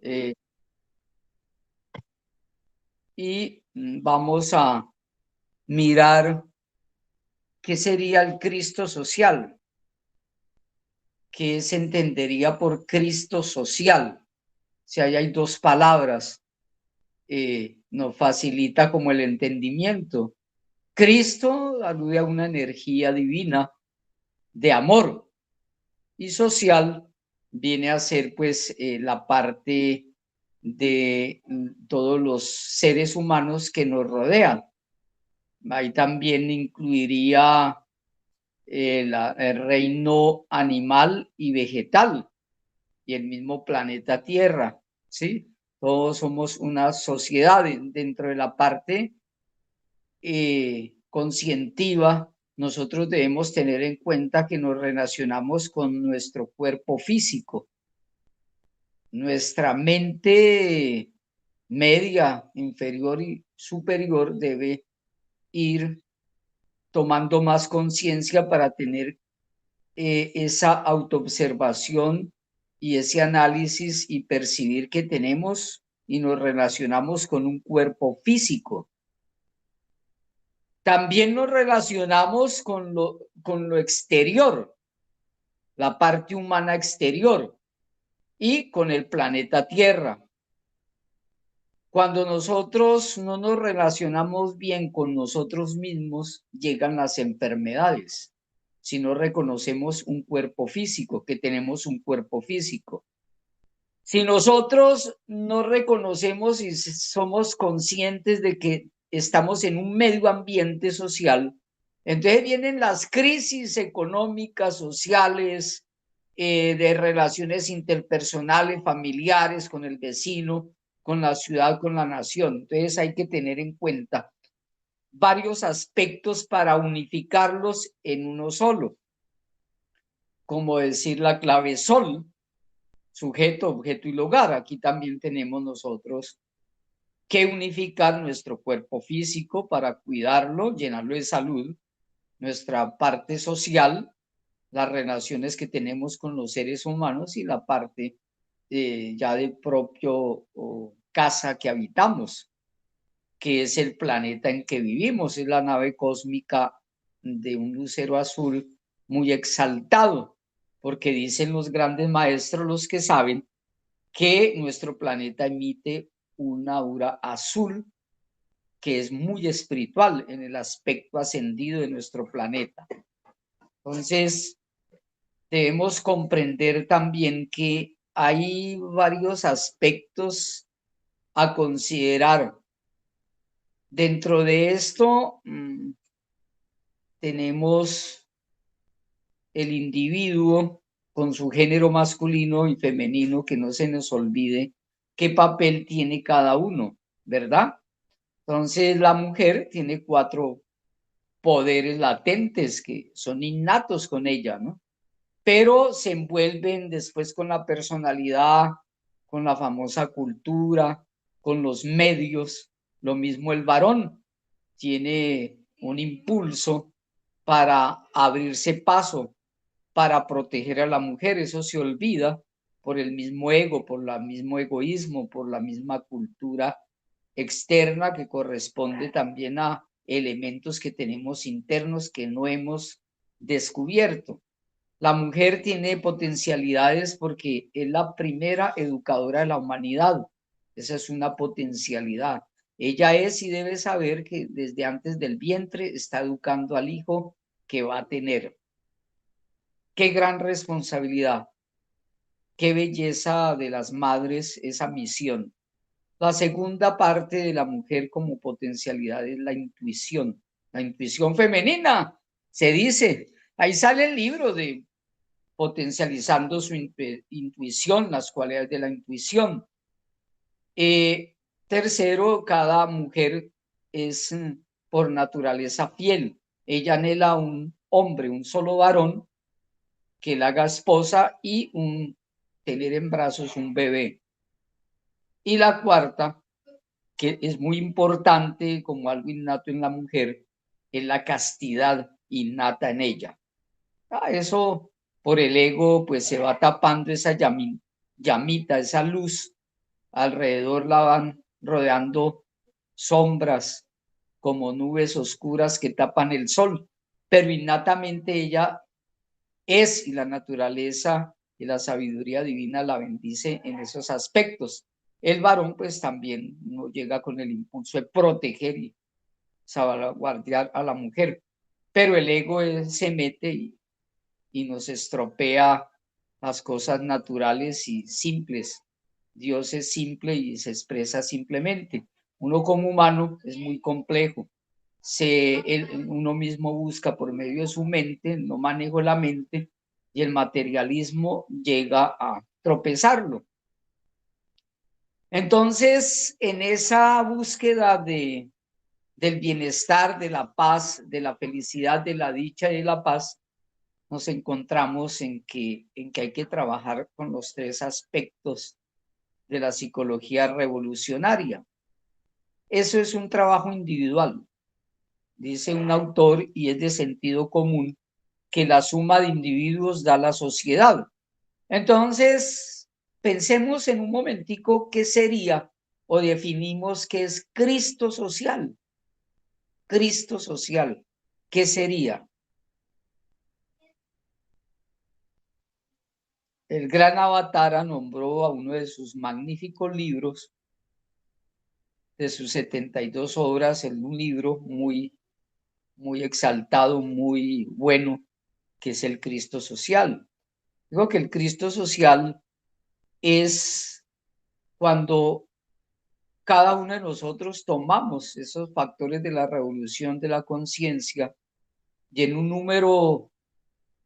Eh, Vamos a mirar qué sería el Cristo social, qué se entendería por Cristo social. Si ahí hay dos palabras, nos facilita como el entendimiento. Cristo alude a una energía divina de amor y social viene a ser pues la parte de todos los seres humanos que nos rodean. Ahí también incluiría el reino animal y vegetal y el mismo planeta Tierra, ¿sí? Todos somos una sociedad dentro de la parte conscientiva. Nosotros debemos tener en cuenta que nos relacionamos con nuestro cuerpo físico. Nuestra mente media, inferior y superior debe ir tomando más conciencia para tener esa autoobservación y ese análisis y percibir que tenemos y nos relacionamos con un cuerpo físico. También nos relacionamos con lo exterior, la parte humana exterior y con el planeta Tierra. Cuando nosotros no nos relacionamos bien con nosotros mismos, llegan las enfermedades. Si no reconocemos un cuerpo físico, que tenemos un cuerpo físico. Si nosotros no reconocemos y somos conscientes de que estamos en un medio ambiente social, entonces vienen las crisis económicas, sociales, de relaciones interpersonales, familiares, con el vecino, con la ciudad, con la nación. Entonces hay que tener en cuenta varios aspectos para unificarlos en uno solo, como decir la clave sol, sujeto, objeto y lugar. Aquí también tenemos nosotros que unificar nuestro cuerpo físico para cuidarlo, llenarlo de salud, nuestra parte social, las relaciones que tenemos con los seres humanos y la parte ya del propio casa que habitamos, que es el planeta en que vivimos, es la nave cósmica de un lucero azul muy exaltado, porque dicen los grandes maestros, los que saben, que nuestro planeta emite una aura azul que es muy espiritual en el aspecto ascendido de nuestro planeta. Entonces, debemos comprender también que hay varios aspectos a considerar. Dentro de esto, tenemos el individuo con su género masculino y femenino, que no se nos olvide qué papel tiene cada uno, ¿verdad? Entonces, la mujer tiene 4 poderes latentes que son innatos con ella, ¿no? Pero se envuelven después con la personalidad, con la famosa cultura, con los medios. Lo mismo el varón tiene un impulso para abrirse paso, para proteger a la mujer. Eso se olvida por el mismo ego, por el mismo egoísmo, por la misma cultura externa que corresponde también a elementos que tenemos internos que no hemos descubierto. La mujer tiene potencialidades porque es la primera educadora de la humanidad. Esa es una potencialidad. Ella es y debe saber que desde antes del vientre está educando al hijo que va a tener. Qué gran responsabilidad, qué belleza de las madres esa misión. La segunda parte de la mujer como potencialidad es la intuición femenina, se dice. Ahí sale el libro de potencializando su intuición, las cualidades de la intuición. Tercero, cada mujer es por naturaleza fiel. Ella anhela un hombre, un solo varón, que la haga esposa y tener en brazos un bebé. Y la cuarta, que es muy importante como algo innato en la mujer, es la castidad innata en ella. Eso por el ego pues se va tapando esa llamita, esa luz alrededor la van rodeando sombras como nubes oscuras que tapan el sol, pero innatamente ella es, y la naturaleza y la sabiduría divina la bendice en esos aspectos. El varón pues también no llega con el impulso de proteger y salvaguardar a la mujer, pero el ego se mete y nos estropea las cosas naturales y simples. Dios es simple y se expresa simplemente. Uno como humano es muy complejo. Uno mismo busca por medio de su mente, no manejo la mente, y el materialismo llega a tropezarlo. Entonces, en esa búsqueda del bienestar, de la paz, de la felicidad, de la dicha y de la paz, nos encontramos en que hay que trabajar con los tres aspectos de la psicología revolucionaria. Eso es un trabajo individual, dice un autor, y es de sentido común que la suma de individuos da la sociedad. Entonces, pensemos en un momentico qué sería, o definimos qué es Cristo social. Cristo social, ¿qué sería? El gran Avatara nombró a uno de sus magníficos libros, de sus 72 obras, en un libro muy exaltado, muy bueno, que es el Cristo social. Digo que el Cristo social es cuando cada uno de nosotros tomamos esos factores de la revolución de la conciencia y en un número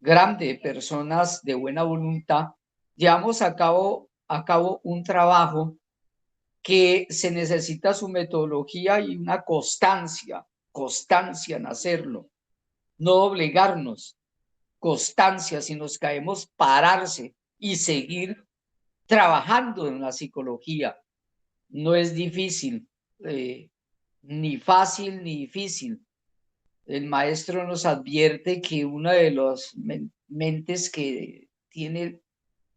grande de personas de buena voluntad llevamos a cabo un trabajo que se necesita su metodología y una constancia en hacerlo, no doblegarnos, constancia, si nos caemos, pararse y seguir trabajando en la psicología. No es difícil, ni fácil ni difícil. El maestro nos advierte que una de las mentes que tiene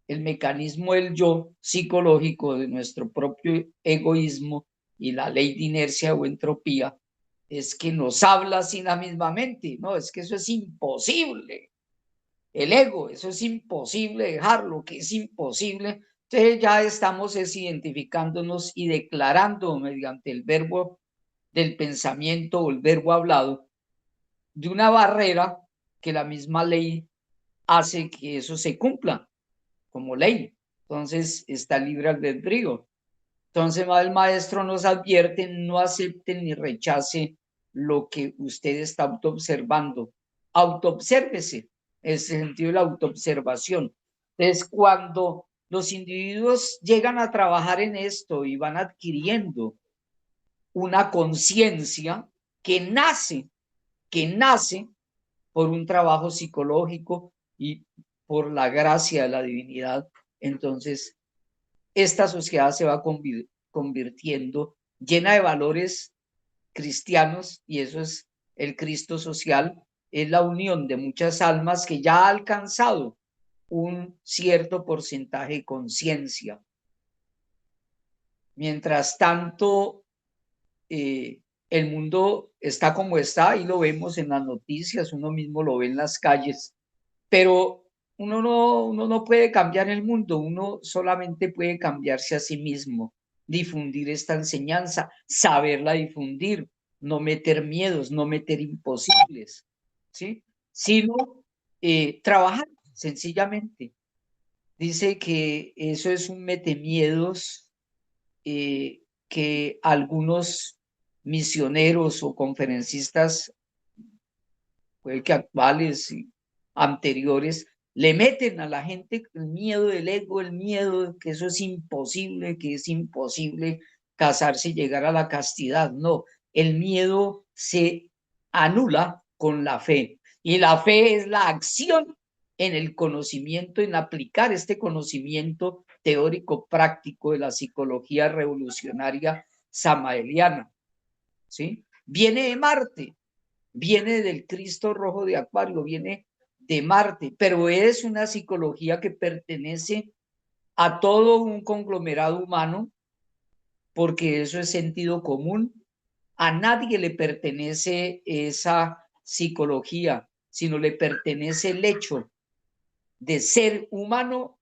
el mecanismo del yo psicológico de nuestro propio egoísmo y la ley de inercia o entropía es que nos habla sin la misma mente. No, es que eso es imposible. El ego, eso es imposible dejarlo, que es imposible. Entonces ya estamos identificándonos y declarando mediante el verbo del pensamiento o el verbo hablado de una barrera que la misma ley hace que eso se cumpla como ley. Entonces está libre albedrío. Entonces el maestro nos advierte: no acepte ni rechace lo que usted está autoobservando. Autoobsérvese, es el sentido de la autoobservación. Entonces, cuando los individuos llegan a trabajar en esto y van adquiriendo una conciencia que nace por un trabajo psicológico y por la gracia de la divinidad, entonces esta sociedad se va convirtiendo llena de valores cristianos, y eso es el Cristo social, es la unión de muchas almas que ya ha alcanzado un cierto porcentaje de conciencia. Mientras tanto, el mundo está como está, y lo vemos en las noticias, uno mismo lo ve en las calles, pero uno no puede cambiar el mundo, uno solamente puede cambiarse a sí mismo, difundir esta enseñanza, saberla difundir, no meter miedos, no meter imposibles, ¿sí? Sino trabajar sencillamente. Dice que eso es un metemiedos que algunos misioneros o conferencistas, puede que actuales y anteriores, le meten a la gente el miedo del ego, el miedo de que eso es imposible, que es imposible casarse y llegar a la castidad. No, el miedo se anula con la fe, y la fe es la acción en el conocimiento, en aplicar este conocimiento teórico práctico de la psicología revolucionaria samaeliana, ¿sí? Viene de Marte, viene del Cristo rojo de Acuario, viene de Marte, pero es una psicología que pertenece a todo un conglomerado humano porque eso es sentido común. A nadie le pertenece esa psicología, sino le pertenece el hecho de ser humano,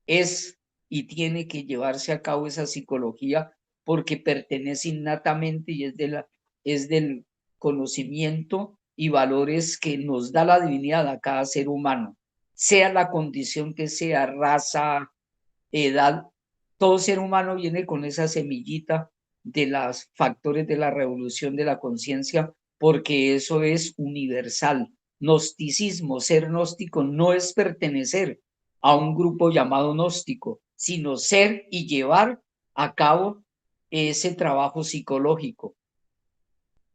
es y tiene que llevarse a cabo esa psicología porque pertenece innatamente y es del conocimiento y valores que nos da la divinidad a cada ser humano, sea la condición que sea, raza, edad. Todo ser humano viene con esa semillita de los factores de la revolución de la conciencia, porque eso es universal. Gnosticismo, ser gnóstico no es pertenecer a un grupo llamado gnóstico, sino ser y llevar a cabo ese trabajo psicológico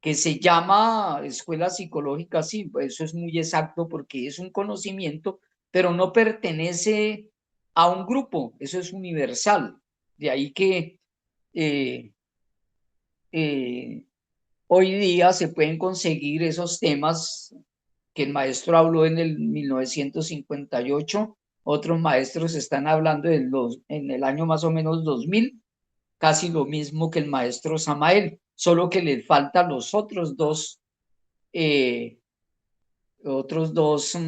que se llama escuela psicológica. Sí, pues eso es muy exacto porque es un conocimiento, pero no pertenece a un grupo, eso es universal. De ahí que eh, eh, hoy día se pueden conseguir esos temas que el maestro habló en el 1958, otros maestros están hablando en el año más o menos 2000, casi lo mismo que el maestro Samael, solo que le faltan los eh, otros dos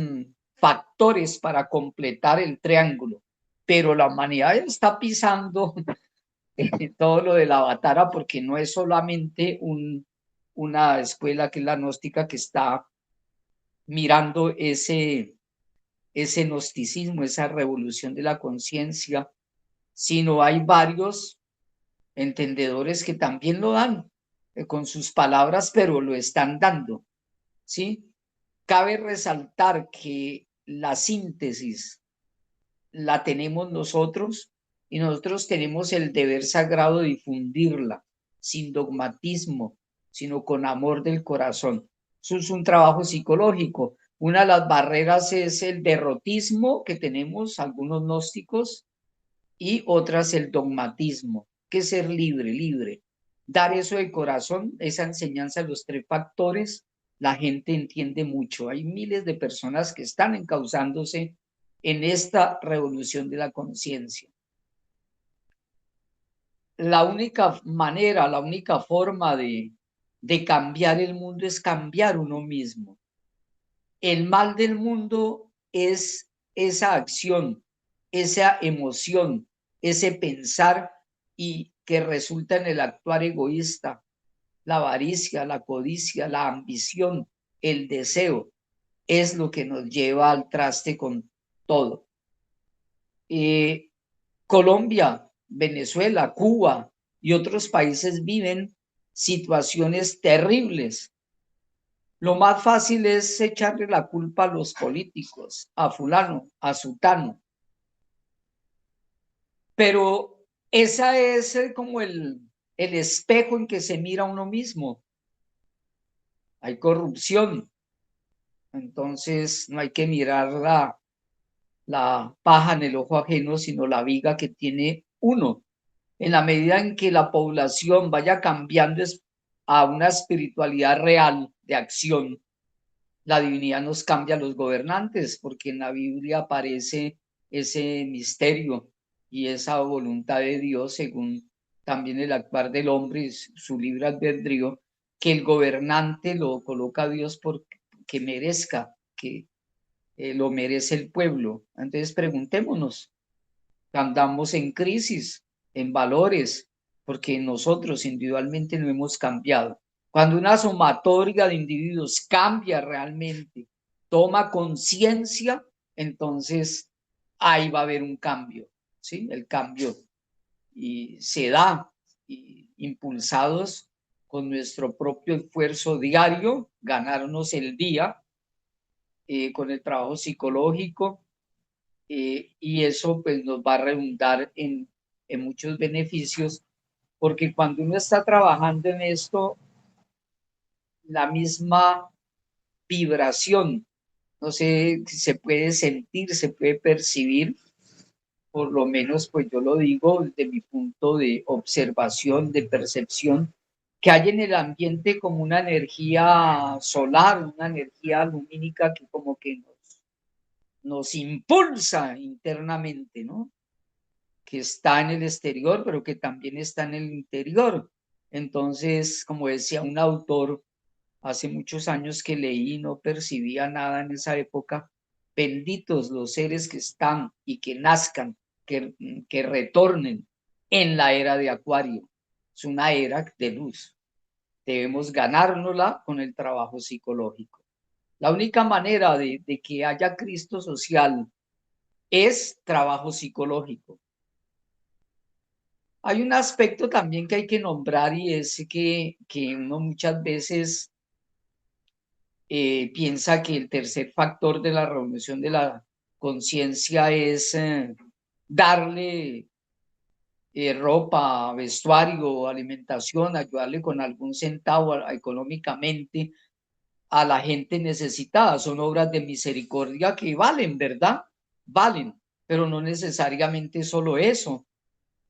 factores para completar el triángulo. Pero la humanidad está pisando todo lo de la Avatara porque no es solamente una escuela que es la gnóstica que está mirando ese gnosticismo, esa revolución de la conciencia, sino hay varios entendedores que también lo dan con sus palabras, pero lo están dando, ¿sí? Cabe resaltar que la síntesis la tenemos nosotros y nosotros tenemos el deber sagrado de difundirla sin dogmatismo, sino con amor del corazón. Eso es un trabajo psicológico. Una de las barreras es el derrotismo que tenemos algunos gnósticos y otras el dogmatismo, que es ser libre, libre. Dar eso de corazón, esa enseñanza de los tres factores, la gente entiende mucho. Hay miles de personas que están encauzándose en esta revolución de la conciencia. La única manera, la única forma de cambiar el mundo es cambiar uno mismo. El mal del mundo es esa acción, esa emoción, ese pensar y que resulta en el actuar egoísta, la avaricia, la codicia, la ambición, el deseo, es lo que nos lleva al traste con todo. Colombia, Venezuela, Cuba y otros países viven situaciones terribles. Lo más fácil es echarle la culpa a los políticos, a fulano, a sutano, pero esa es como el espejo en que se mira uno mismo. Hay corrupción, entonces no hay que mirar la paja en el ojo ajeno, sino la viga que tiene uno. En la medida en que la población vaya cambiando a una espiritualidad real de acción, la divinidad nos cambia a los gobernantes, porque en la Biblia aparece ese misterio y esa voluntad de Dios, según también el actuar del hombre y su libre albedrío, que el gobernante lo coloca a Dios porque merezca, que lo merece el pueblo. Entonces preguntémonos, andamos en crisis, en valores, porque nosotros individualmente no hemos cambiado. Cuando una sumatoria de individuos cambia realmente, toma conciencia, entonces ahí va a haber un cambio, ¿sí? El cambio y se da impulsados con nuestro propio esfuerzo diario, ganarnos el día con el trabajo psicológico, y eso pues nos va a redundar en muchos beneficios, porque cuando uno está trabajando en esto, la misma vibración, no sé, se puede sentir, se puede percibir, por lo menos pues yo lo digo desde mi punto de observación, de percepción, que hay en el ambiente como una energía solar, una energía lumínica que como que nos impulsa internamente, ¿no? que está en el exterior, pero que también está en el interior. Entonces, como decía un autor, hace muchos años que leí, no percibía nada en esa época, benditos los seres que están y que nazcan, que retornen en la era de Acuario. Es una era de luz. Debemos ganárnosla con el trabajo psicológico. La única manera de que haya Cristo social es trabajo psicológico. Hay un aspecto también que hay que nombrar y es que uno muchas veces piensa que el tercer factor de la revolución de la conciencia es darle ropa, vestuario, alimentación, ayudarle con algún centavo económicamente a la gente necesitada. Son obras de misericordia que valen, ¿verdad? Valen, pero no necesariamente solo eso.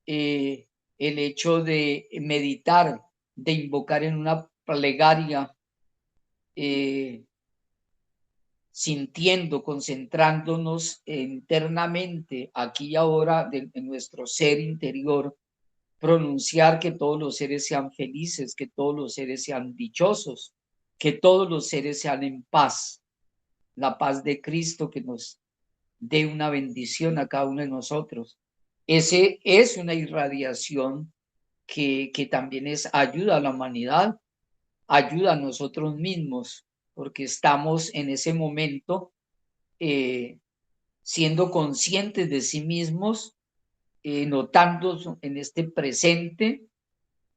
El hecho de meditar, de invocar en una plegaria, sintiendo, concentrándonos internamente aquí y ahora en nuestro ser interior, pronunciar que todos los seres sean felices, que todos los seres sean dichosos, que todos los seres sean en paz, la paz de Cristo que nos dé una bendición a cada uno de nosotros. Ese es una irradiación que también es ayuda a la humanidad, ayuda a nosotros mismos, porque estamos en ese momento siendo conscientes de sí mismos, notando en este presente,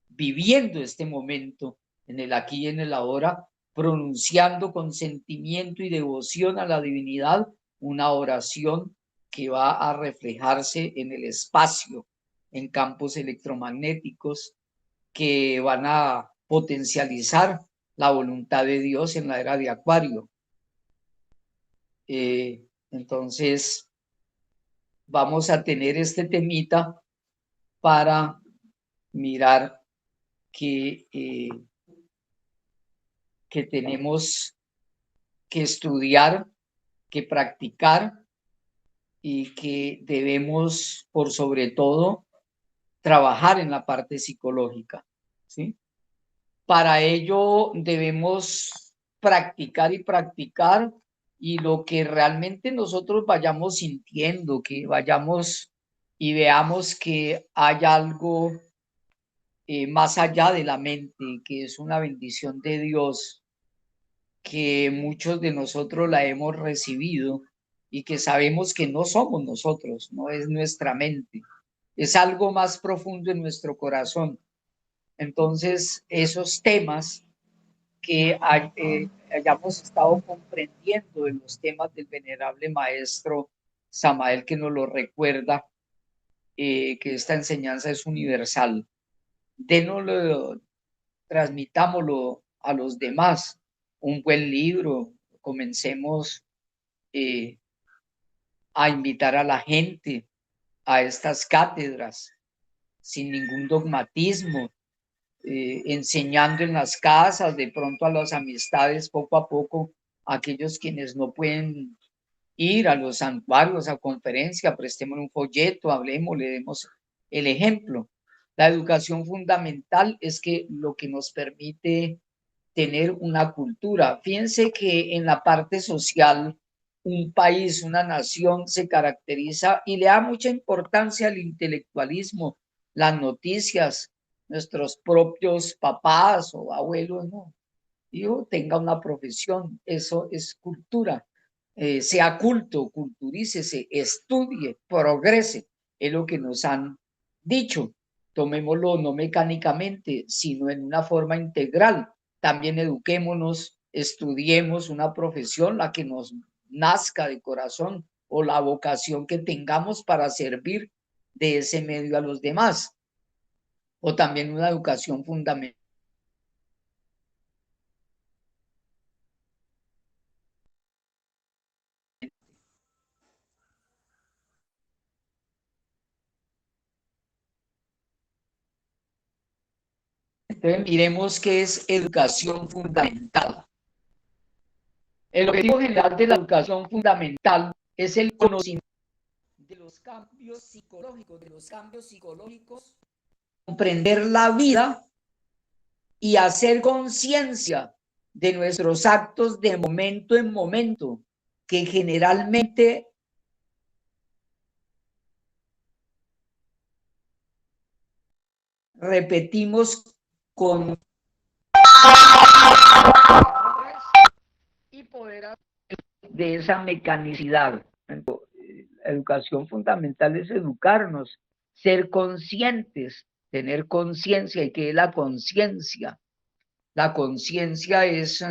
viviendo este momento, en el aquí y en el ahora, pronunciando con sentimiento y devoción a la divinidad una oración que va a reflejarse en el espacio, en campos electromagnéticos que van a potencializar la voluntad de Dios en la era de Acuario. Entonces, vamos a tener este temita para mirar que tenemos que estudiar, que practicar y que debemos, por sobre todo, trabajar en la parte psicológica, ¿sí? Para ello debemos practicar y practicar, y lo que realmente nosotros vayamos sintiendo, que vayamos y veamos que hay algo más allá de la mente, que es una bendición de Dios, que muchos de nosotros la hemos recibido y que sabemos que no somos nosotros, no es nuestra mente, es algo más profundo en nuestro corazón. Entonces, esos temas que hayamos estado comprendiendo en los temas del venerable maestro Samael, que nos lo recuerda, que esta enseñanza es universal. Dénoslo, transmitámoslo a los demás. Un buen libro, comencemos a invitar a la gente a estas cátedras sin ningún dogmatismo, enseñando en las casas, de pronto a las amistades poco a poco, a aquellos quienes no pueden ir a los santuarios, a conferencia, prestemos un folleto, hablemos, le demos el ejemplo. La educación fundamental es que lo que nos permite tener una cultura. Fíjense que en la parte social, un país, una nación se caracteriza y le da mucha importancia al intelectualismo, las noticias, nuestros propios papás o abuelos, no. Yo tenga una profesión, eso es cultura. Sea culto, culturícese, estudie, progrese, es lo que nos han dicho. Tomémoslo no mecánicamente, sino en una forma integral. También eduquémonos, estudiemos una profesión, la que nos nazca de corazón o la vocación que tengamos para servir de ese medio a los demás. O también una educación fundamental. Entonces, miremos qué es educación fundamental. El objetivo general de la educación fundamental es el conocimiento de los cambios psicológicos, comprender la vida y hacer conciencia de nuestros actos de momento en momento, que generalmente repetimos con y poder de esa mecanicidad. La educación fundamental es educarnos, ser conscientes, tener conciencia. ¿Y qué es la conciencia? La conciencia es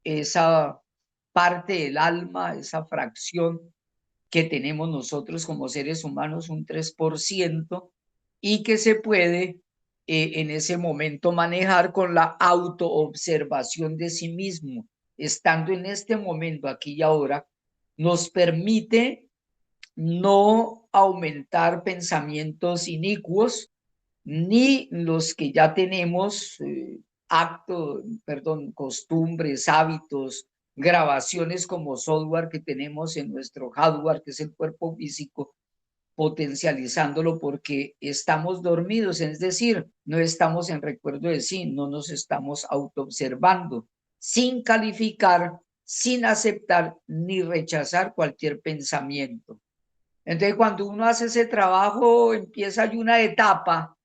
esa parte del alma, esa fracción que tenemos nosotros como seres humanos, un 3%, y que se puede en ese momento manejar con la autoobservación de sí mismo, estando en este momento, aquí y ahora, nos permite no aumentar pensamientos inicuos, ni los que ya tenemos, costumbres, hábitos, grabaciones como software que tenemos en nuestro hardware, que es el cuerpo físico, potencializándolo porque estamos dormidos, es decir, no estamos en recuerdo de sí, no nos estamos autoobservando, sin calificar, sin aceptar ni rechazar cualquier pensamiento. Entonces, cuando uno hace ese trabajo, empieza hay una etapa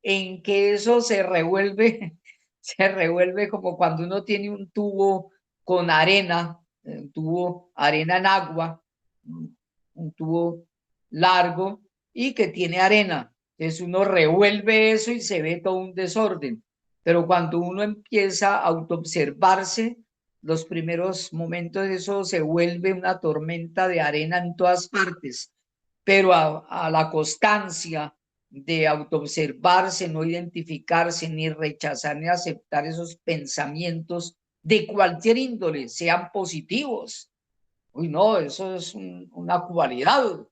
en que eso se revuelve, se revuelve como cuando uno tiene un tubo con arena, un tubo, arena en agua, un tubo largo y que tiene arena. Entonces uno revuelve eso y se ve todo un desorden. Pero cuando uno empieza a autoobservarse, los primeros momentos de eso se vuelve una tormenta de arena en todas partes. Pero a la constancia de autoobservarse, no identificarse, ni rechazar, ni aceptar esos pensamientos de cualquier índole, sean positivos. Uy, no, eso es una cualidad,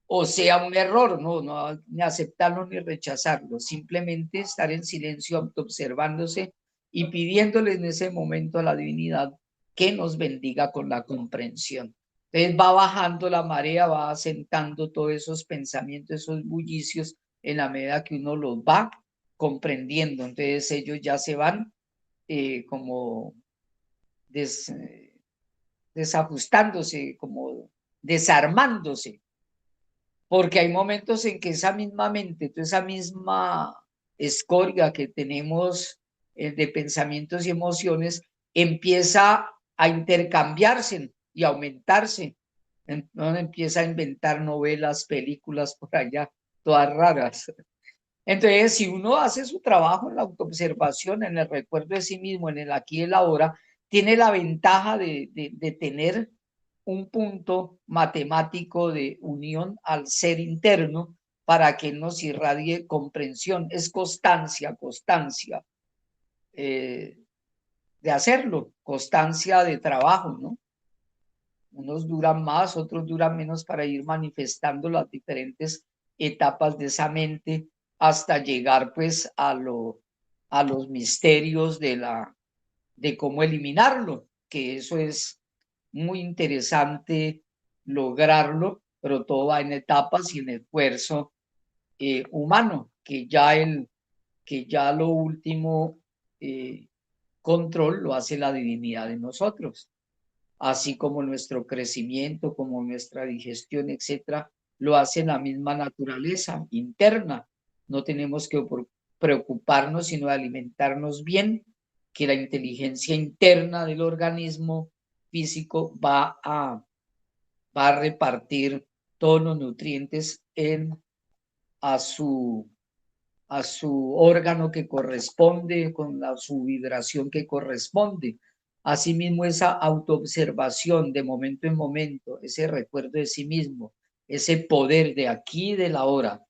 o sea un error, no, ni aceptarlo ni rechazarlo, simplemente estar en silencio, autoobservándose y pidiéndole en ese momento a la divinidad que nos bendiga con la comprensión. Entonces va bajando la marea, va asentando todos esos pensamientos, esos bullicios, en la medida que uno los va comprendiendo. Entonces ellos ya se van como desajustándose, como desarmándose, porque hay momentos en que esa misma mente, toda esa misma escoria que tenemos de pensamientos y emociones, empieza a intercambiarse y aumentarse. Entonces empieza a inventar novelas, películas por allá, todas raras. Entonces, si uno hace su trabajo en la autoobservación, en el recuerdo de sí mismo, en el aquí y el ahora, tiene la ventaja de tener un punto matemático de unión al ser interno para que nos irradie comprensión. Es constancia, constancia de hacerlo, constancia de trabajo, ¿no? Unos duran más, otros duran menos para ir manifestando las diferentes etapas de esa mente hasta llegar pues a los misterios de cómo eliminarlo, que eso es muy interesante lograrlo, pero todo va en etapas y en esfuerzo humano, que ya lo último control lo hace la divinidad de nosotros, así como nuestro crecimiento, como nuestra digestión, etcétera, lo hace la misma naturaleza interna. No tenemos que preocuparnos, sino de alimentarnos bien, que la inteligencia interna del organismo físico va a repartir todos los nutrientes a su a su órgano que corresponde, con su vibración que corresponde. Asimismo, esa autoobservación de momento en momento, ese recuerdo de sí mismo, ese poder de aquí y de la hora,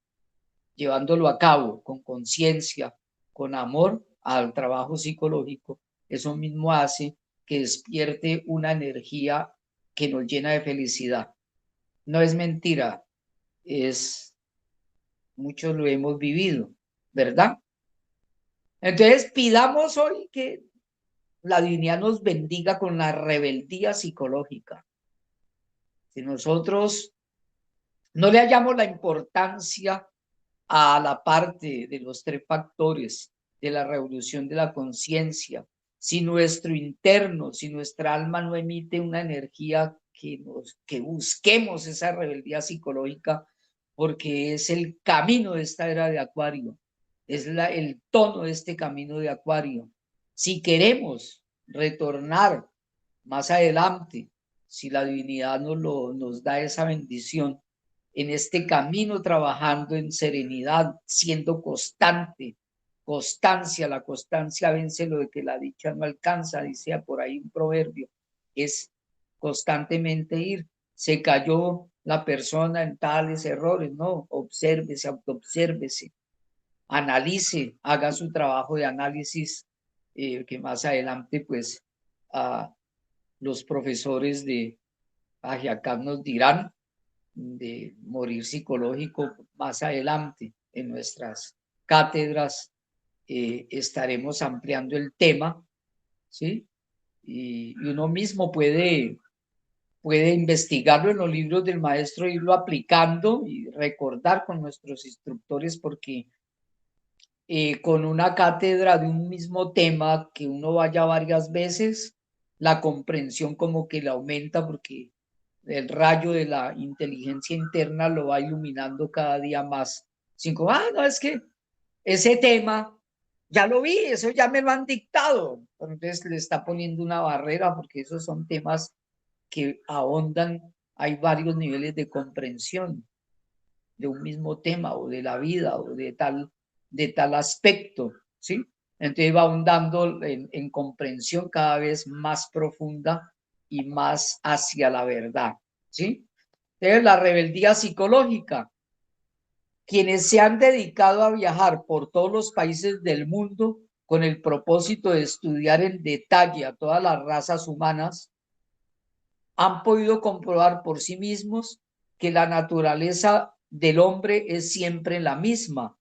llevándolo a cabo con conciencia, con amor al trabajo psicológico, eso mismo hace que despierte una energía que nos llena de felicidad. No es mentira, es muchos lo hemos vivido, ¿verdad? Entonces pidamos hoy que la divinidad nos bendiga con la rebeldía psicológica. Si nosotros No le hallamos la importancia a la parte de los tres factores de la revolución de la conciencia. Si nuestro interno, si nuestra alma no emite una energía que busquemos esa rebeldía psicológica, porque es el camino de esta era de Acuario, es el tono de este camino de Acuario. Si queremos retornar más adelante, si la divinidad nos da esa bendición, en este camino trabajando en serenidad, siendo constante, constancia, la constancia vence lo de que la dicha no alcanza, dice por ahí un proverbio, es constantemente ir. Se cayó la persona en tales errores, no, obsérvese, autoobsérvese, analice, haga su trabajo de análisis, que más adelante pues los profesores de Ajiacán nos dirán de morir psicológico más adelante en nuestras cátedras. Estaremos ampliando el tema, ¿sí? Y uno mismo puede investigarlo en los libros del maestro, irlo aplicando y recordar con nuestros instructores, porque con una cátedra de un mismo tema que uno vaya varias veces, la comprensión como que la aumenta, porque el rayo de la inteligencia interna lo va iluminando cada día más. Cinco, no, es que ese tema ya lo vi, eso ya me lo han dictado. Entonces le está poniendo una barrera, porque esos son temas que ahondan, hay varios niveles de comprensión de un mismo tema o de la vida o de tal aspecto, ¿sí? Entonces va ahondando en comprensión cada vez más profunda y más hacia la verdad, ¿sí? Entonces la rebeldía psicológica, quienes se han dedicado a viajar por todos los países del mundo con el propósito de estudiar en detalle a todas las razas humanas, han podido comprobar por sí mismos que la naturaleza del hombre es siempre la misma,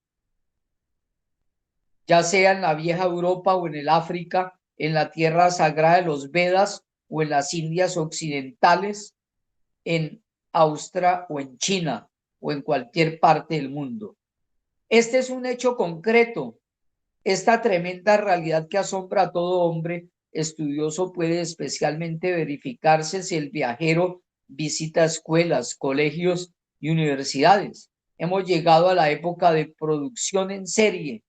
ya sea en la vieja Europa o en el África, en la tierra sagrada de los Vedas o en las Indias occidentales, en Austria o en China o en cualquier parte del mundo. Este es un hecho concreto. Esta tremenda realidad que asombra a todo hombre estudioso puede especialmente verificarse si el viajero visita escuelas, colegios y universidades. Hemos llegado a la época de producción en serie.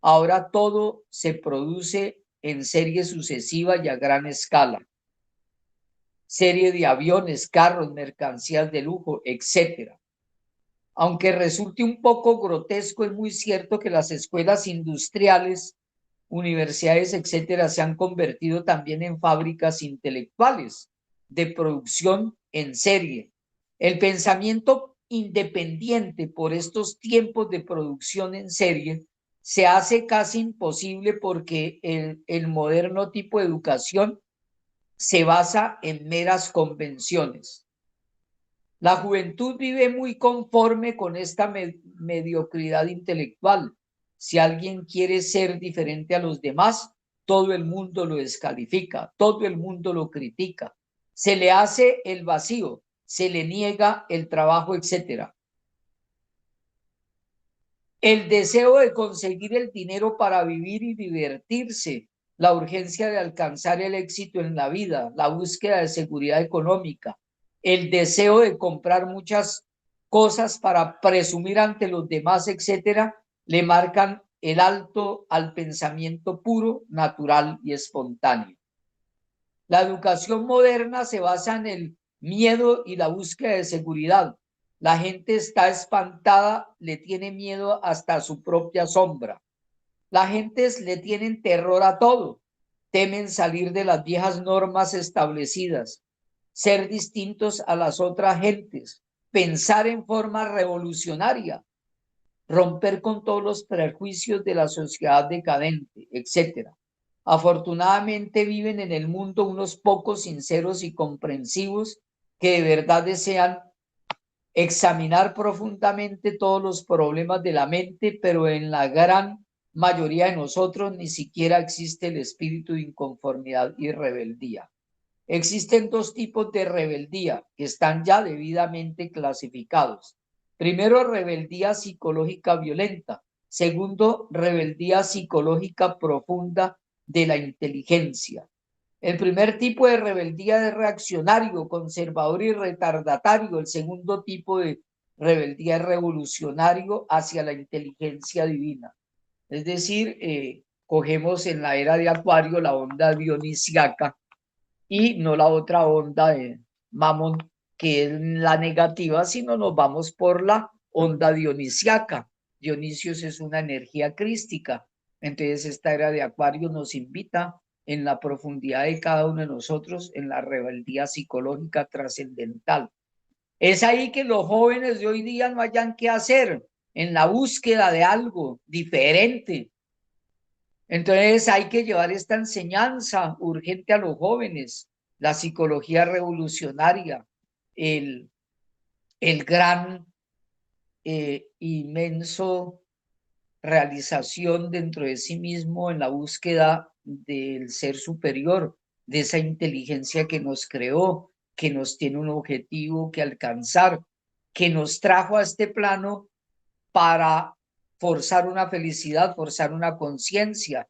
Ahora todo se produce en serie sucesiva y a gran escala. Serie de aviones, carros, mercancías de lujo, etcétera. Aunque resulte un poco grotesco, es muy cierto que las escuelas industriales, universidades, etcétera, se han convertido también en fábricas intelectuales de producción en serie. El pensamiento independiente por estos tiempos de producción en serie se hace casi imposible, porque el moderno tipo de educación se basa en meras convenciones. La juventud vive muy conforme con esta mediocridad intelectual. Si alguien quiere ser diferente a los demás, todo el mundo lo descalifica, todo el mundo lo critica. Se le hace el vacío, se le niega el trabajo, etc. El deseo de conseguir el dinero para vivir y divertirse, la urgencia de alcanzar el éxito en la vida, la búsqueda de seguridad económica, el deseo de comprar muchas cosas para presumir ante los demás, etcétera, le marcan el alto al pensamiento puro, natural y espontáneo. La educación moderna se basa en el miedo y la búsqueda de seguridad. La gente está espantada, le tiene miedo hasta a su propia sombra. La gente le tienen terror a todo, temen salir de las viejas normas establecidas, ser distintos a las otras gentes, pensar en forma revolucionaria, romper con todos los prejuicios de la sociedad decadente, etcétera. Afortunadamente viven en el mundo unos pocos sinceros y comprensivos que de verdad desean examinar profundamente todos los problemas de la mente, pero en la gran mayoría de nosotros ni siquiera existe el espíritu de inconformidad y rebeldía. Existen dos tipos de rebeldía que están ya debidamente clasificados: Primero, rebeldía psicológica violenta. Segundo, rebeldía psicológica profunda de la inteligencia. El primer tipo de rebeldía es reaccionario, conservador y retardatario. El segundo tipo de rebeldía es revolucionario hacia la inteligencia divina. Es decir, cogemos en la era de Acuario la onda dionisiaca y no la otra onda de Mamón, que es la negativa, sino nos vamos por la onda dionisiaca. Dionisios es una energía crística. Entonces esta era de Acuario nos invita en la profundidad de cada uno de nosotros, en la rebeldía psicológica trascendental. Es ahí que los jóvenes de hoy día no hayan qué hacer, en la búsqueda de algo diferente. Entonces hay que llevar esta enseñanza urgente a los jóvenes, la psicología revolucionaria, el, el gran, inmenso realización dentro de sí mismo en la búsqueda del ser superior, de esa inteligencia que nos creó, que nos tiene un objetivo que alcanzar, que nos trajo a este plano para forzar una felicidad, forzar una conciencia.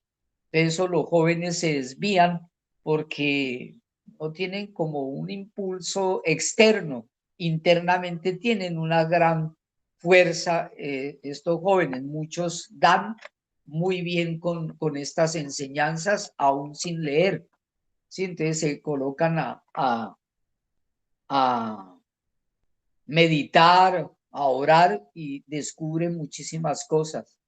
De eso los jóvenes se desvían porque no tienen como un impulso externo, internamente tienen una gran fuerza. Estos jóvenes, muchos dan muy bien con estas enseñanzas, aún sin leer. ¿Sí? Entonces se colocan a meditar, a orar y descubren muchísimas cosas.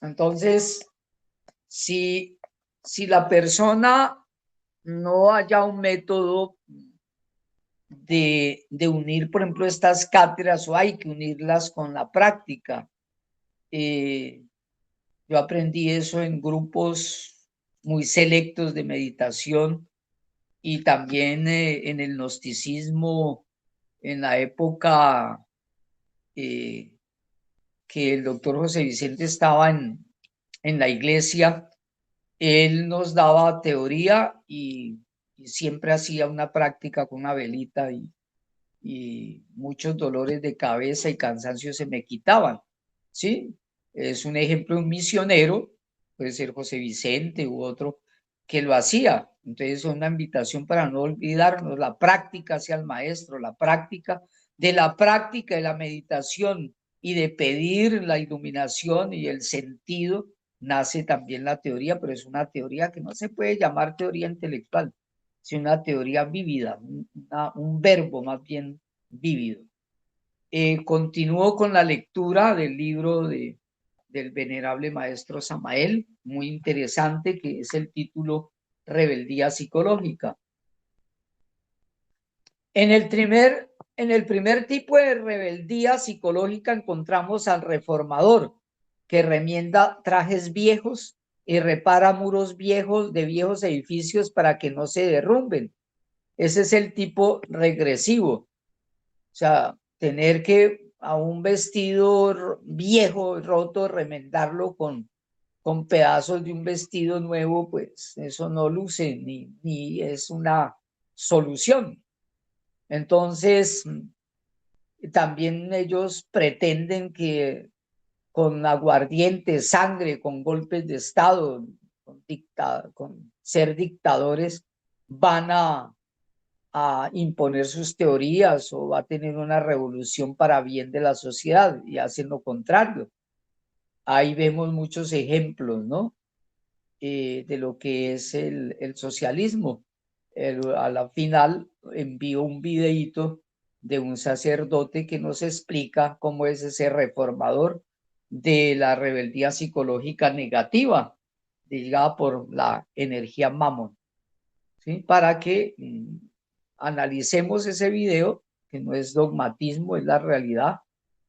Entonces, si la persona no haya un método de unir, por ejemplo, estas cátedras, o hay que unirlas con la práctica. Yo aprendí eso en grupos muy selectos de meditación y también en el gnosticismo, en la época que el doctor José Vicente estaba en la iglesia. Él nos daba teoría y siempre hacía una práctica con una velita y muchos dolores de cabeza y cansancio se me quitaban, ¿sí? Es un ejemplo de un misionero, puede ser José Vicente u otro, que lo hacía. Entonces es una invitación para no olvidarnos la práctica hacia el maestro, la práctica de la meditación y de pedir la iluminación y el sentido, nace también la teoría, pero es una teoría que no se puede llamar teoría intelectual, sino una teoría vívida, un verbo más bien vívido. Continúo con la lectura del libro del venerable maestro Samael, muy interesante, que es el título Rebeldía Psicológica. En el primer tipo de rebeldía psicológica encontramos al reformador, que remienda trajes viejos y repara muros viejos de viejos edificios para que no se derrumben. Ese es el tipo regresivo. O sea, tener que a un vestido viejo, roto, remendarlo con pedazos de un vestido nuevo, pues eso no luce ni es una solución. Entonces, también ellos pretenden que con aguardiente, sangre, con golpes de Estado, con ser dictadores, van a imponer sus teorías o va a tener una revolución para bien de la sociedad y hacen lo contrario. Ahí vemos muchos ejemplos, ¿no? De lo que es el socialismo. A la final envió un videíto de un sacerdote que nos explica cómo es ese reformador de la rebeldía psicológica negativa, llegada por la energía mamón, ¿sí? Para que analicemos ese video, que no es dogmatismo, es la realidad.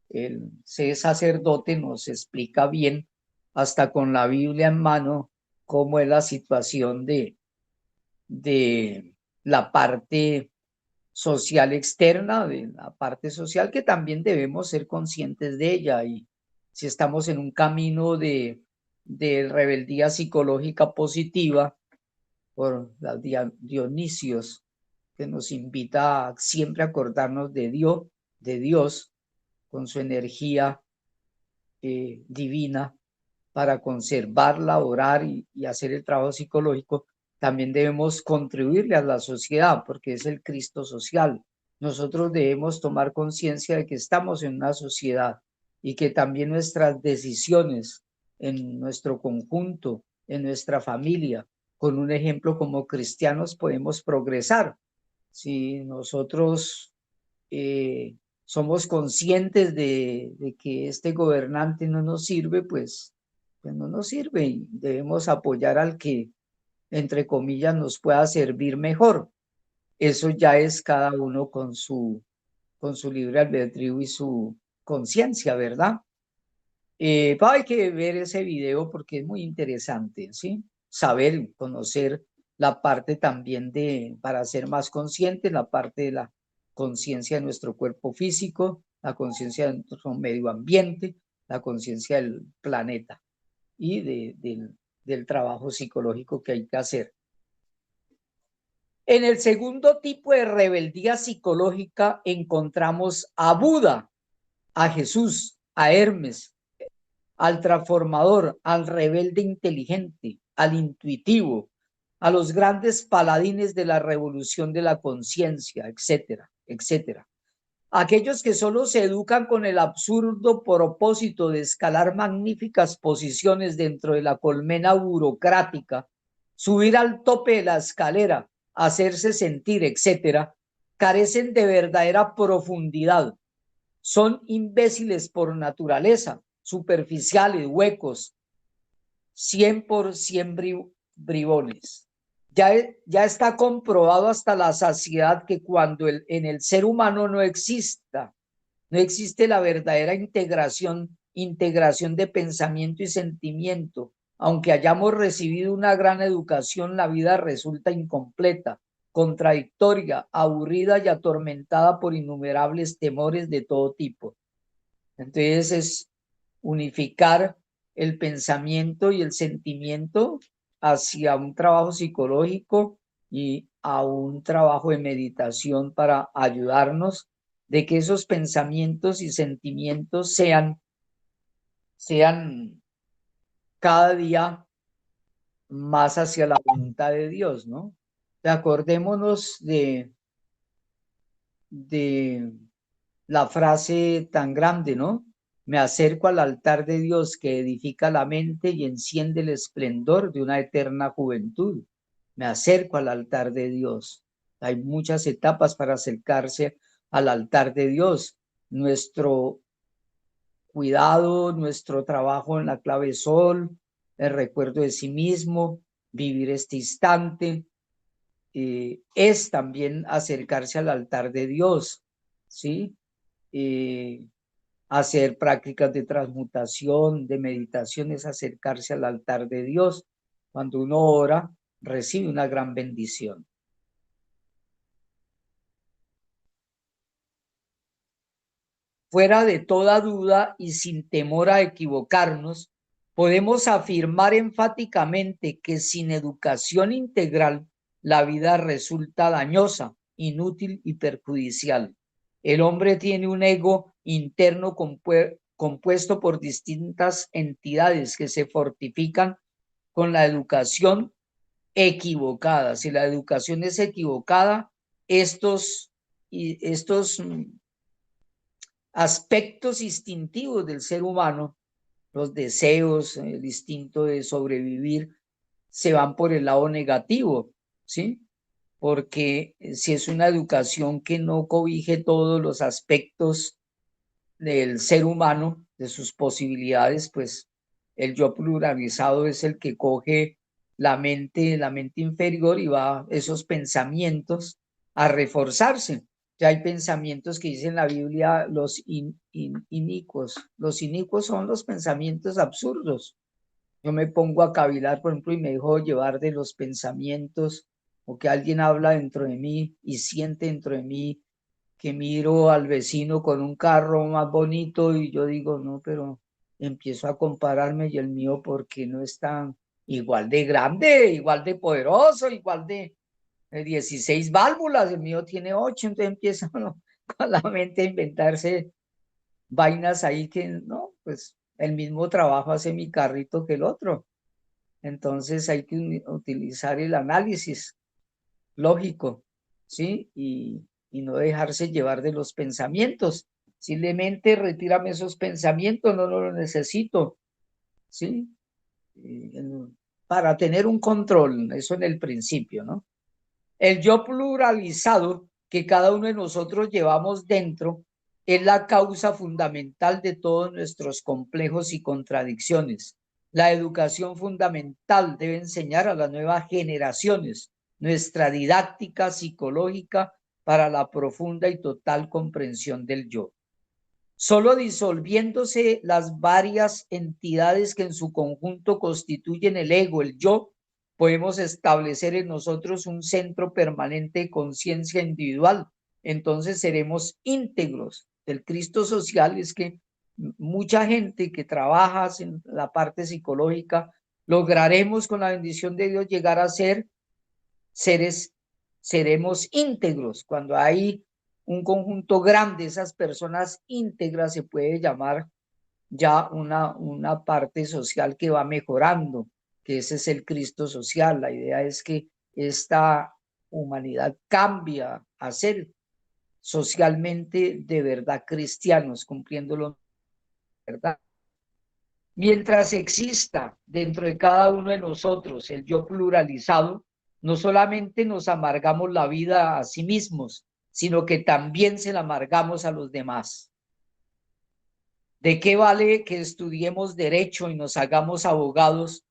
El sacerdote nos explica bien, hasta con la Biblia en mano, cómo es la situación de la parte social externa, de la parte social, que también debemos ser conscientes de ella. Y si estamos en un camino de rebeldía psicológica positiva por las Dionisios, que nos invita a siempre acordarnos de Dios con su energía divina para conservarla, orar y hacer el trabajo psicológico. También debemos contribuirle a la sociedad porque es el Cristo social. Nosotros debemos tomar conciencia de que estamos en una sociedad y que también nuestras decisiones en nuestro conjunto, en nuestra familia, con un ejemplo como cristianos podemos progresar. Si nosotros somos conscientes de que este gobernante no nos sirve, pues no nos sirve y debemos apoyar al que, entre comillas, nos pueda servir mejor. Eso ya es cada uno con su libre albedrío y su conciencia, ¿verdad? Hay que ver ese video porque es muy interesante, ¿sí? Saber, conocer la parte también para ser más conscientes, la parte de la conciencia de nuestro cuerpo físico, la conciencia de nuestro medio ambiente, la conciencia del planeta y del trabajo psicológico que hay que hacer. En el segundo tipo de rebeldía psicológica encontramos a Buda, a Jesús, a Hermes, al transformador, al rebelde inteligente, al intuitivo, a los grandes paladines de la revolución de la conciencia, etcétera, etcétera. Aquellos que solo se educan con el absurdo propósito de escalar magníficas posiciones dentro de la colmena burocrática, subir al tope de la escalera, hacerse sentir, etcétera, carecen de verdadera profundidad. Son imbéciles por naturaleza, superficiales, huecos, 100% bribones. Ya está comprobado hasta la saciedad que cuando en el ser humano no existe la verdadera integración de pensamiento y sentimiento, aunque hayamos recibido una gran educación, la vida resulta incompleta, contradictoria, aburrida y atormentada por innumerables temores de todo tipo. Entonces es unificar el pensamiento y el sentimiento hacia un trabajo psicológico y a un trabajo de meditación para ayudarnos de que esos pensamientos y sentimientos sean cada día más hacia la voluntad de Dios, ¿no? Acordémonos de la frase tan grande, ¿no? Me acerco al altar de Dios que edifica la mente y enciende el esplendor de una eterna juventud. Me acerco al altar de Dios. Hay muchas etapas para acercarse al altar de Dios. Nuestro cuidado, nuestro trabajo en la clave sol, el recuerdo de sí mismo, vivir este instante, es también acercarse al altar de Dios, ¿sí? Hacer prácticas de transmutación, de meditación, es acercarse al altar de Dios. Cuando uno ora, recibe una gran bendición. Fuera de toda duda y sin temor a equivocarnos, podemos afirmar enfáticamente que sin educación integral, la vida resulta dañosa, inútil y perjudicial. El hombre tiene un ego interno compuesto por distintas entidades que se fortifican con la educación equivocada. Si la educación es equivocada, estos aspectos instintivos del ser humano, los deseos, el instinto de sobrevivir, se van por el lado negativo, ¿sí? Porque si es una educación que no cobije todos los aspectos del ser humano, de sus posibilidades, pues el yo pluralizado es el que coge la mente inferior y va esos pensamientos a reforzarse. Ya hay pensamientos que dice en la Biblia los inicuos. Los inicuos son los pensamientos absurdos. Yo me pongo a cavilar, por ejemplo, y me dejo llevar de los pensamientos o que alguien habla dentro de mí y siente dentro de mí que miro al vecino con un carro más bonito y yo digo, no, pero empiezo a compararme y el mío porque no es tan igual de grande, igual de poderoso, igual de... 16 válvulas, el mío tiene 8, entonces empieza uno con la mente a inventarse vainas ahí que no, pues el mismo trabajo hace mi carrito que el otro. Entonces hay que utilizar el análisis lógico, ¿sí? Y no dejarse llevar de los pensamientos. Simplemente retírame esos pensamientos, no los necesito, ¿sí? Para tener un control, eso en el principio, ¿no? El yo pluralizado que cada uno de nosotros llevamos dentro es la causa fundamental de todos nuestros complejos y contradicciones. La educación fundamental debe enseñar a las nuevas generaciones nuestra didáctica psicológica para la profunda y total comprensión del yo. Solo disolviéndose las varias entidades que en su conjunto constituyen el ego, el yo, podemos establecer en nosotros un centro permanente de conciencia individual. Entonces seremos íntegros. El Cristo social es que mucha gente que trabaja en la parte psicológica, lograremos con la bendición de Dios llegar a ser seremos íntegros. Cuando hay un conjunto grande, esas personas íntegras se puede llamar ya una parte social que va mejorando, que ese es el Cristo social. La idea es que esta humanidad cambia a ser socialmente de verdad cristianos, cumpliendo la verdad. Mientras exista dentro de cada uno de nosotros el yo pluralizado, no solamente nos amargamos la vida a sí mismos, sino que también se la amargamos a los demás. ¿De qué vale que estudiemos derecho y nos hagamos abogados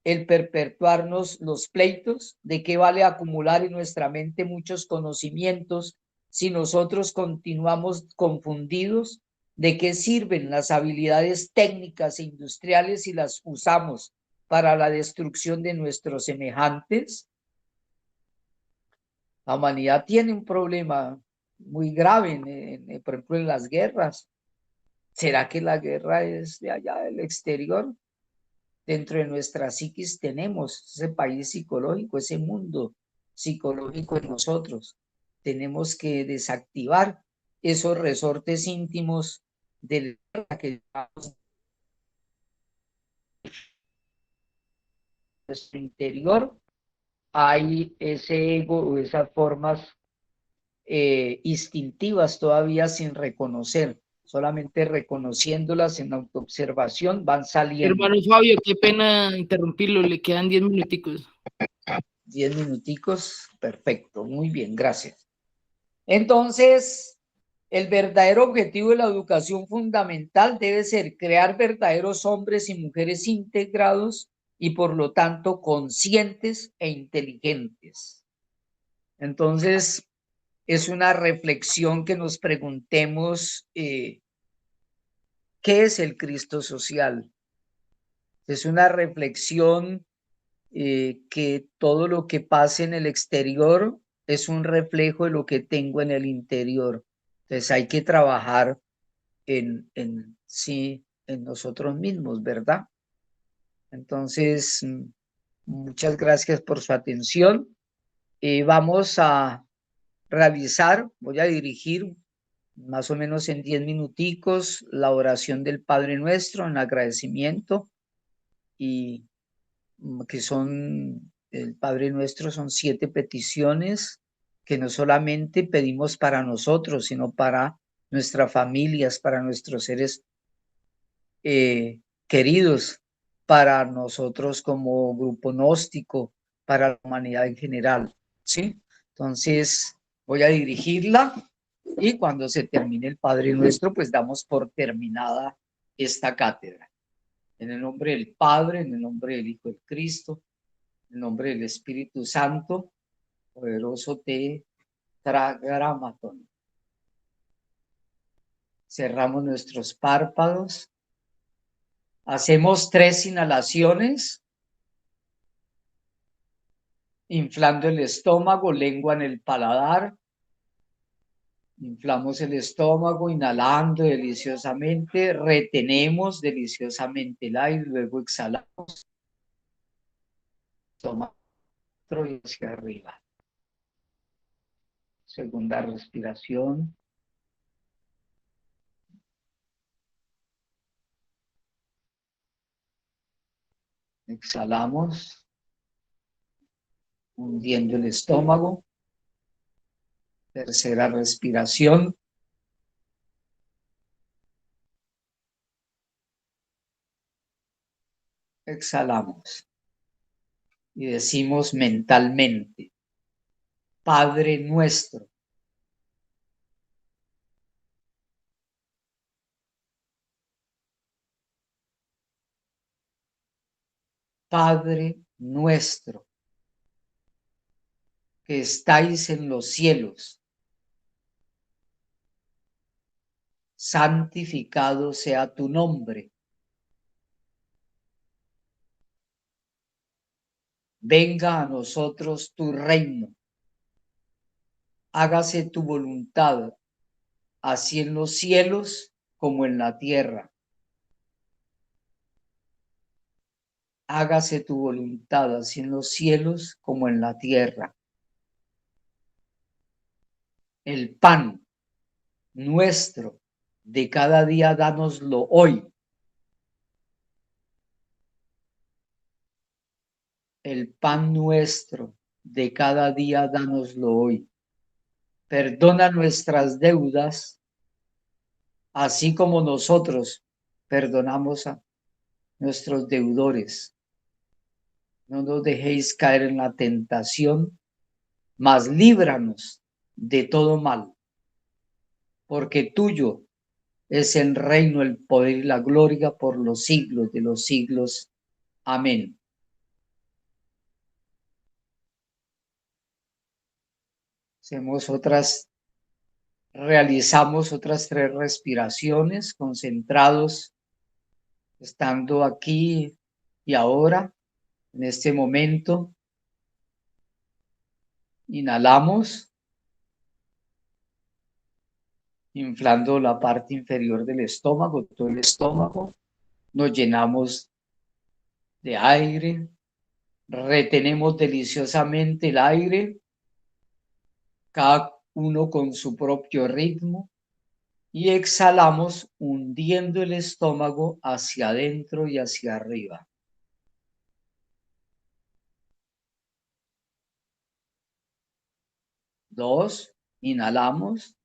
el perpetuarnos los pleitos? ¿De qué vale acumular en nuestra mente muchos conocimientos si nosotros continuamos confundidos? ¿De qué sirven las habilidades técnicas e industriales si las usamos para la destrucción de nuestros semejantes? La humanidad tiene un problema muy grave, por ejemplo, en las guerras. ¿Será que la guerra es de allá del exterior? Dentro de nuestra psiquis tenemos ese país psicológico, ese mundo psicológico en nosotros. Tenemos que desactivar esos resortes íntimos de la que llevamos en nuestro interior. Hay ese ego o esas formas instintivas todavía sin reconocer. Solamente reconociéndolas en autoobservación van saliendo. Hermano Fabio, qué pena interrumpirlo, le quedan 10 minuticos. 10 minuticos, perfecto, muy bien, gracias. Entonces, el verdadero objetivo de la educación fundamental debe ser crear verdaderos hombres y mujeres integrados y por lo tanto conscientes e inteligentes. Entonces, es una reflexión que nos preguntemos ¿qué es el Cristo social? Es una reflexión que todo lo que pase en el exterior es un reflejo de lo que tengo en el interior. Entonces hay que trabajar sí, en nosotros mismos, ¿verdad? Entonces, muchas gracias por su atención. Vamos a realizar, voy a dirigir más o menos en 10 minuticos la oración del Padre Nuestro en agradecimiento y que son, el Padre Nuestro son 7 peticiones que no solamente pedimos para nosotros, sino para nuestras familias, para nuestros seres queridos, para nosotros como grupo gnóstico, para la humanidad en general, ¿sí? Entonces, voy a dirigirla y cuando se termine el Padre Nuestro, pues damos por terminada esta cátedra. En el nombre del Padre, en el nombre del Hijo del Cristo, en el nombre del Espíritu Santo, poderoso tetragramatón. Cerramos nuestros párpados. Hacemos 3 inhalaciones, inflando el estómago, lengua en el paladar. Inflamos el estómago, inhalando deliciosamente, retenemos deliciosamente el aire, luego exhalamos. Toma y hacia arriba. Segunda respiración. Exhalamos, hundiendo el estómago. Tercera respiración. Exhalamos y decimos mentalmente: Padre nuestro. Padre nuestro, que estáis en los cielos, santificado sea tu nombre. Venga a nosotros tu reino. Hágase tu voluntad, así en los cielos como en la tierra. Hágase tu voluntad, así en los cielos como en la tierra. El pan nuestro de cada día, dánoslo hoy. El pan nuestro de cada día, dánoslo hoy. Perdona nuestras deudas, así como nosotros perdonamos a nuestros deudores. No nos dejéis caer en la tentación, mas líbranos de todo mal, porque tuyo es el reino, el poder y la gloria por los siglos de los siglos. Amén. Realizamos otras 3 respiraciones, concentrados, estando aquí y ahora, en este momento. Inhalamos, inflando la parte inferior del estómago, todo el estómago. Nos llenamos de aire, retenemos deliciosamente el aire, cada uno con su propio ritmo, y exhalamos hundiendo el estómago hacia adentro y hacia arriba. Dos, inhalamos.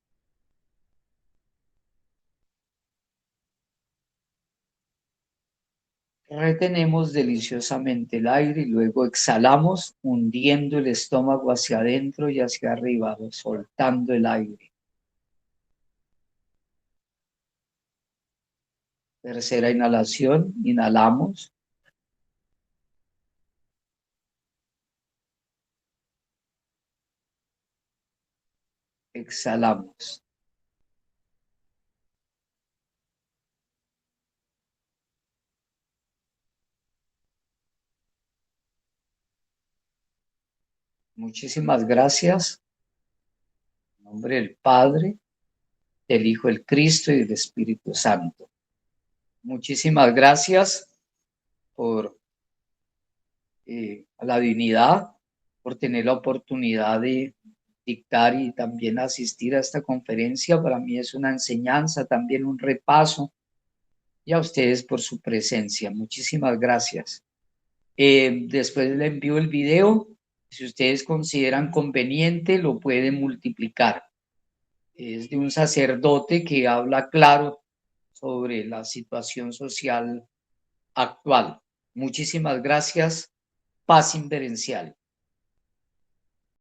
Retenemos deliciosamente el aire y luego exhalamos hundiendo el estómago hacia adentro y hacia arriba, soltando el aire. Tercera inhalación, inhalamos. Exhalamos. Muchísimas gracias. En nombre del Padre, del Hijo, del Cristo y del Espíritu Santo. Muchísimas gracias por a la divinidad, por tener la oportunidad de dictar y también asistir a esta conferencia. Para mí es una enseñanza, también un repaso, y a ustedes por su presencia. Muchísimas gracias. Después le envío el video. Si ustedes consideran conveniente, lo pueden multiplicar. Es de un sacerdote que habla claro sobre la situación social actual. Muchísimas gracias. Paz inverencial.